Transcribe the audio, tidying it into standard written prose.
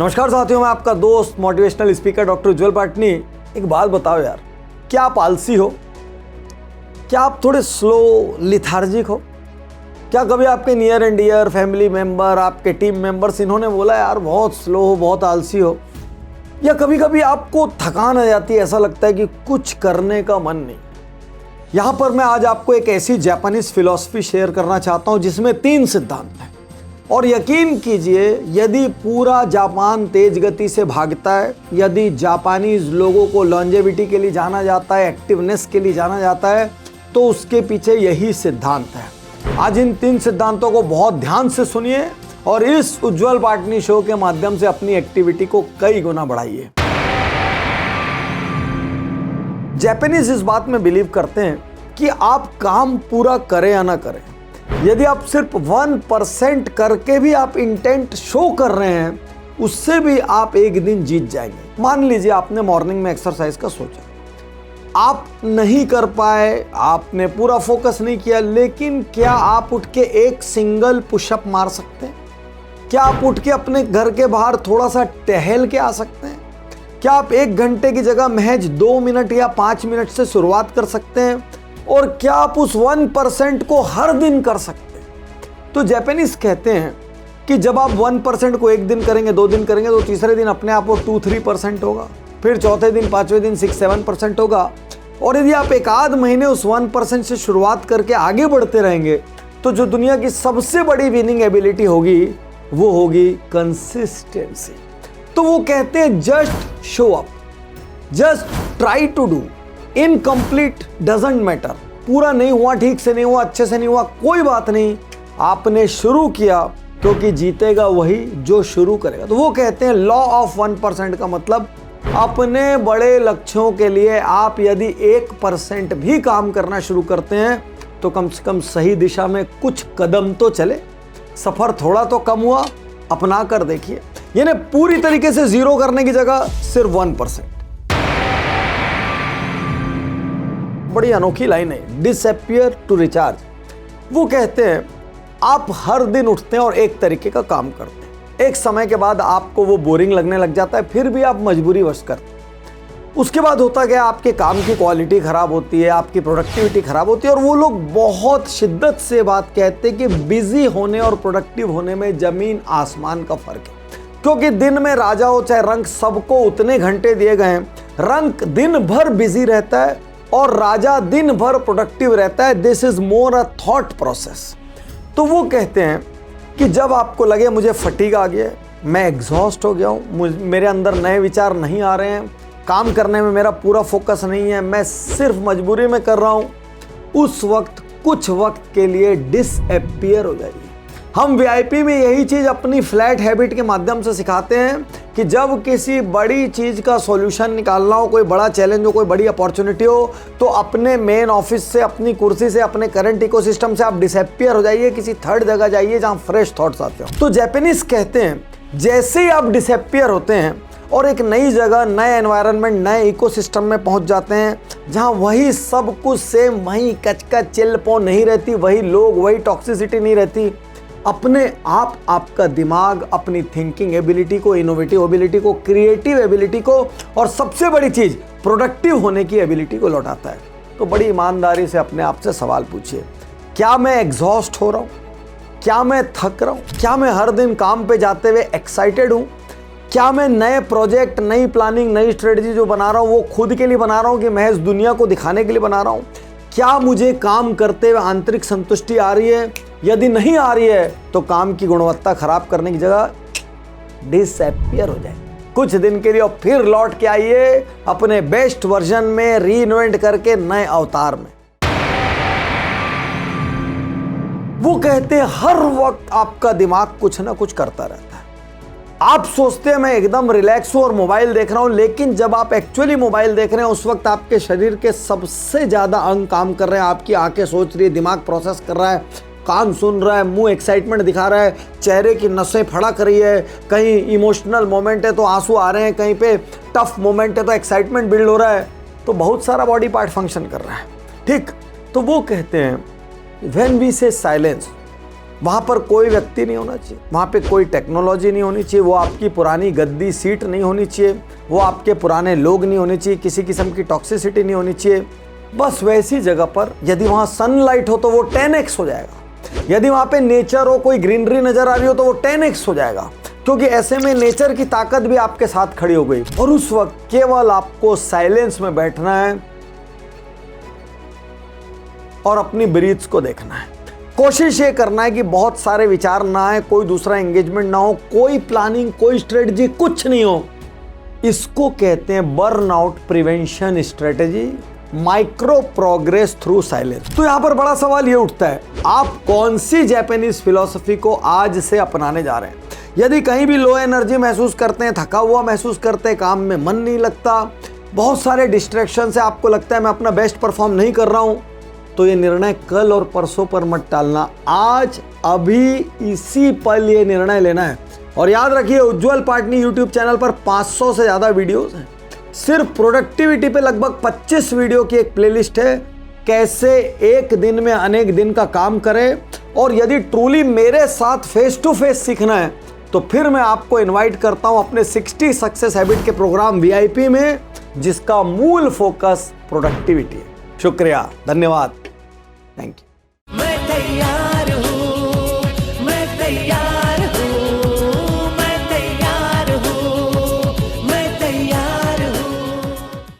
नमस्कार साथियों, मैं आपका दोस्त मोटिवेशनल स्पीकर डॉक्टर उज्जवल पाटनी। एक बात बताओ यार, क्या आप आलसी हो? क्या आप थोड़े स्लो लिथार्जिक हो? क्या कभी आपके near and dear family member, आपके टीम मेंबर्स इन्होंने बोला यार बहुत स्लो हो, बहुत आलसी हो? या कभी कभी आपको थकान आ जाती है, ऐसा लगता है कि कुछ करने का मन नहीं? यहाँ पर मैं आज आपको एक ऐसी जापानीज फिलॉसफी शेयर करना चाहता हूँ जिसमें 3 सिद्धांत हैं। और यकीन कीजिए, यदि पूरा जापान तेज गति से भागता है, यदि जापानीज लोगों को लॉन्जेविटी के लिए जाना जाता है, एक्टिवनेस के लिए जाना जाता है, तो उसके पीछे यही सिद्धांत है। आज इन 3 सिद्धांतों को बहुत ध्यान से सुनिए और इस उज्जवल पाटनी शो के माध्यम से अपनी एक्टिविटी को कई गुना बढ़ाइए। जापानीज इस बात में बिलीव करते हैं कि आप काम पूरा करें या ना करें, यदि आप सिर्फ 1% करके भी आप इंटेंट शो कर रहे हैं, उससे भी आप एक दिन जीत जाएंगे। मान लीजिए आपने मॉर्निंग में एक्सरसाइज का सोचा, आप नहीं कर पाए, आपने पूरा फोकस नहीं किया, लेकिन क्या आप उठ के एक सिंगल पुशअप मार सकते हैं? क्या आप उठ के अपने घर के बाहर थोड़ा सा टहल के आ सकते हैं? क्या आप 1 घंटे की जगह महज 2 मिनट या 5 मिनट से शुरुआत कर सकते हैं? और क्या आप उस 1% को हर दिन कर सकते हैं? तो जापानीज कहते हैं कि जब आप 1% को 1 दिन करेंगे, 2 दिन करेंगे, तो तीसरे दिन अपने आप वो 2-3% होगा, फिर चौथे दिन, 5वें दिन 6-7% होगा। और यदि आप एक आध महीने उस 1% से शुरुआत करके आगे बढ़ते रहेंगे, तो जो दुनिया की सबसे बड़ी विनिंग एबिलिटी होगी वो होगी कंसिस्टेंसी। तो वो कहते हैं just show up, just try to do, incomplete doesn't matter. पूरा नहीं हुआ, ठीक से नहीं हुआ, अच्छे से नहीं हुआ, कोई बात नहीं, आपने शुरू किया, क्योंकि जीतेगा वही जो शुरू करेगा। तो वो कहते हैं लॉ ऑफ 1% का मतलब अपने बड़े लक्ष्यों के लिए आप यदि 1% भी काम करना शुरू करते हैं तो कम से कम सही दिशा में कुछ कदम तो चले, सफर थोड़ा तो कम हुआ, अपना कर देखिए। यानी पूरी तरीके से 0 करने की जगह सिर्फ 1%। बड़ी अनोखी लाइन है, डिसअपियर टू रिचार्ज। वो कहते हैं आप हर दिन उठते हैं और एक तरीके का काम करते हैं, एक समय के बाद आपको वो बोरिंग लगने लग जाता है, फिर भी आप मजबूरी वश करते हैं। उसके बाद होता क्या, आपके काम की क्वालिटी खराब होती है, आपकी प्रोडक्टिविटी खराब होती है। और वो लोग बहुत शिद्दत से बात कहते हैं कि बिजी होने और प्रोडक्टिव होने में जमीन आसमान का फर्क है। क्योंकि दिन में राजा हो चाहे रंक, सबको उतने घंटे दिए गए हैं। रंक दिन भर बिजी रहता है और राजा दिन भर प्रोडक्टिव रहता है। This is more a thought process. तो वो कहते हैं कि जब आपको लगे मुझे फटीग आ गया है, मैं एग्जॉस्ट हो गया हूँ, मेरे अंदर नए विचार नहीं आ रहे हैं, काम करने में मेरा पूरा फोकस नहीं है, मैं सिर्फ मजबूरी में कर रहा हूँ, उस वक्त कुछ वक्त के लिए डिसअपियर हो जाइए। हम वीआईपी में यही चीज़ अपनी फ्लैट हैबिट के माध्यम से सिखाते हैं कि जब किसी बड़ी चीज़ का सॉल्यूशन निकालना हो, कोई बड़ा चैलेंज हो, कोई बड़ी अपॉर्चुनिटी हो, तो अपने मेन ऑफिस से, अपनी कुर्सी से, अपने करंट इकोसिस्टम से आप डिसअपियर हो जाइए, किसी थर्ड जगह जाइए जहाँ फ्रेश थॉट्स आते हो। तो जापानीज कहते हैं जैसे ही आप डिसअपियर होते हैं और एक नई जगह, नए एनवायरनमेंट, नए इकोसिस्टम में पहुंच जाते हैं जहां वही सब कुछ सेम, वही कचकच चिल्लपो नहीं रहती, वही लोग, वही टॉक्सिसिटी नहीं रहती, अपने आप आपका दिमाग अपनी थिंकिंग एबिलिटी को, इनोवेटिव एबिलिटी को, क्रिएटिव एबिलिटी को और सबसे बड़ी चीज प्रोडक्टिव होने की एबिलिटी को लौटाता है। तो बड़ी ईमानदारी से अपने आप से सवाल पूछिए, क्या मैं एग्जॉस्ट हो रहा हूँ? क्या मैं थक रहा हूँ? क्या मैं हर दिन काम पे जाते हुए एक्साइटेड हूँ? क्या मैं नए प्रोजेक्ट, नई प्लानिंग, नई स्ट्रेटजी जो बना रहा हूँ वो खुद के लिए बना रहा हूँ कि महज दुनिया को दिखाने के लिए बना रहा हूँ? क्या मुझे काम करते हुए आंतरिक संतुष्टि आ रही है? यदि नहीं आ रही है तो काम की गुणवत्ता खराब करने की जगह डिसअपियर हो जाए कुछ दिन के लिए और फिर लौट के आइए अपने बेस्ट वर्जन में, रीइन्वेंट करके नए अवतार में। वो कहते हैं हर वक्त आपका दिमाग कुछ ना कुछ करता रहता है। आप सोचते हैं मैं एकदम रिलैक्स हूं और मोबाइल देख रहा हूं, लेकिन जब आप एक्चुअली मोबाइल देख रहे हैं उस वक्त आपके शरीर के सबसे ज्यादा अंग काम कर रहे हैं। आपकी आंखें सोच रही है, दिमाग प्रोसेस कर रहा है, कान सुन रहा है, मुंह एक्साइटमेंट दिखा रहा है, चेहरे की नसें फड़क रही है, कहीं इमोशनल मोमेंट है तो आंसू आ रहे हैं, कहीं पे टफ मोमेंट है तो एक्साइटमेंट बिल्ड हो रहा है। तो बहुत सारा बॉडी पार्ट फंक्शन कर रहा है, ठीक। तो वो कहते हैं व्हेन वी से साइलेंस, वहाँ पर कोई व्यक्ति नहीं होना चाहिए, वहाँ पे कोई टेक्नोलॉजी नहीं होनी चाहिए, वो आपकी पुरानी गद्दी सीट नहीं होनी चाहिए, वो आपके पुराने लोग नहीं होने चाहिए, किसी किस्म की टॉक्सिसिटी नहीं होनी चाहिए। बस वैसी जगह पर यदि वहाँ सनलाइट हो तो वो 10x हो जाएगा, यदि वहाँ पे नेचर हो, कोई ग्रीनरी नज़र आ रही हो तो वो 10x हो जाएगा, क्योंकि ऐसे में नेचर की ताकत भी आपके साथ खड़ी हो गई। और उस वक्त केवल आपको साइलेंस में बैठना है और अपनी ब्रीथ्स को देखना है। कोशिश ये करना है कि बहुत सारे विचार ना आए, कोई दूसरा एंगेजमेंट ना हो, कोई प्लानिंग, कोई स्ट्रेटजी, कुछ नहीं हो। इसको कहते हैं burnout prevention strategy, micro progress through silence. तो यहां पर बड़ा सवाल ये उठता है, आप कौन सी जापानीज फिलॉसफी को आज से अपनाने जा रहे हैं? यदि कहीं भी लो एनर्जी महसूस करते हैं, थका हुआ महसूस करते हैं, काम में मन नहीं लगता, बहुत सारे डिस्ट्रैक्शन से आपको लगता है मैं अपना बेस्ट परफॉर्म नहीं कर रहा हूं, तो ये निर्णय कल और परसों पर मत टालना, आज अभी इसी पल ये निर्णय लेना है। और याद रखिए, उज्जवल पाटनी यूट्यूब चैनल पर 500 से ज़्यादा वीडियोस हैं। सिर्फ प्रोडक्टिविटी पे लगभग 25 वीडियो की एक प्लेलिस्ट है, कैसे एक दिन में अनेक दिन का काम करें। और यदि ट्रूली मेरे साथ फेस टू फेस सीखना है तो फिर मैं आपको इनवाइट करता हूं अपने 60 सक्सेस हैबिट के प्रोग्राम VIP में, जिसका मूल फोकस प्रोडक्टिविटी है। शुक्रिया, धन्यवाद, थैंक यू।